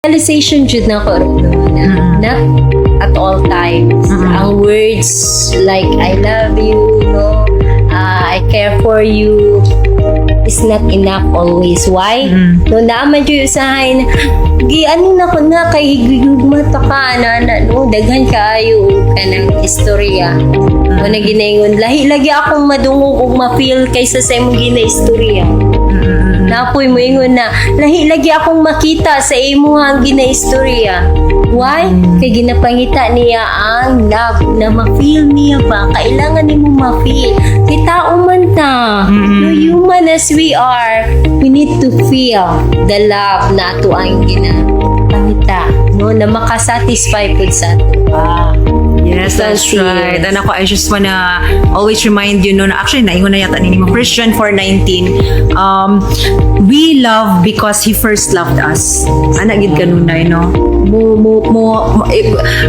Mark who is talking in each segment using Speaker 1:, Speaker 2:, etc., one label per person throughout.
Speaker 1: Realization jud na ko na not at all times. Ang words like I love you, no, I care for you is not enough always. Why? No, naaman jud usahay na ano na ko na kay higugmata ka na no, daghan kaayo kanang istorya. O na ginaingon, lahi-lagi akong madungog ug ma-feel kaysa sa imong ginaistorya. Napoy mo ingon na, lahi-lagi akong makita sa imuhang ginaistorya. Why? Kay ginapangita niya ang love na ma-feel niya ba? Kailangan nimo ma-feel. Kay tao man ta. No, human as we are, we need to feel the love na ato ang ginapangita. No, na makasatisfy po sa ato.
Speaker 2: Yes, that's right. And ako, I just wanna always remind you, no, na actually, naingon na yata ni mo, 1 John 4:19, we love because He first loved us. Ana, gid kanunay, no?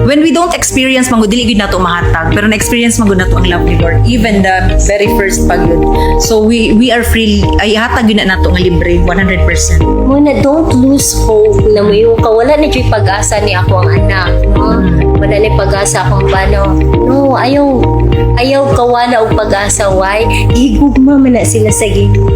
Speaker 2: When we don't experience, mango, dili gid nato mahatag, pero na-experience mango nato ang love ni Lord, even the very first pagod. So, we are free, ay hatag yun na nato nga libre, 100%.
Speaker 1: Muna, don't lose hope na mo yung kawala na dyan pag-asa ni ako ang anak. No? Wala na yung pag-asa akong bano. No, ayaw kawala o pag-asa. Why? Higugma man na sila sa Ginoo.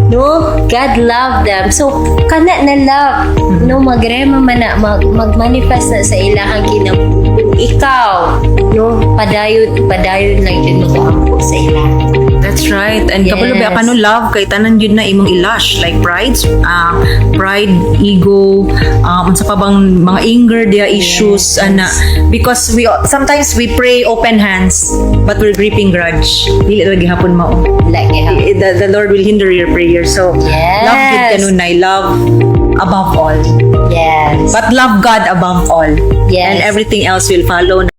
Speaker 1: No? God love them. So, kana na love. No, magrema man na, mag-manifest na sa ilahang kinabuhi. Ikaw, no, padayon lang dyan mag-aampo sa ilah.
Speaker 2: That's right. And
Speaker 1: Yes.
Speaker 2: kapalo ba kano love kay tanan yun na imong ilash like pride, ego, unsa pa bang mga anger dia issues ana, because sometimes we pray open hands but we're gripping grudge. Dili ra gihapon mao.
Speaker 1: Like,
Speaker 2: The Lord will hinder your prayer. So
Speaker 1: Yes.
Speaker 2: love gid kanunay, love above all.
Speaker 1: yes.
Speaker 2: But love God above all.
Speaker 1: Yes.
Speaker 2: And everything else will follow.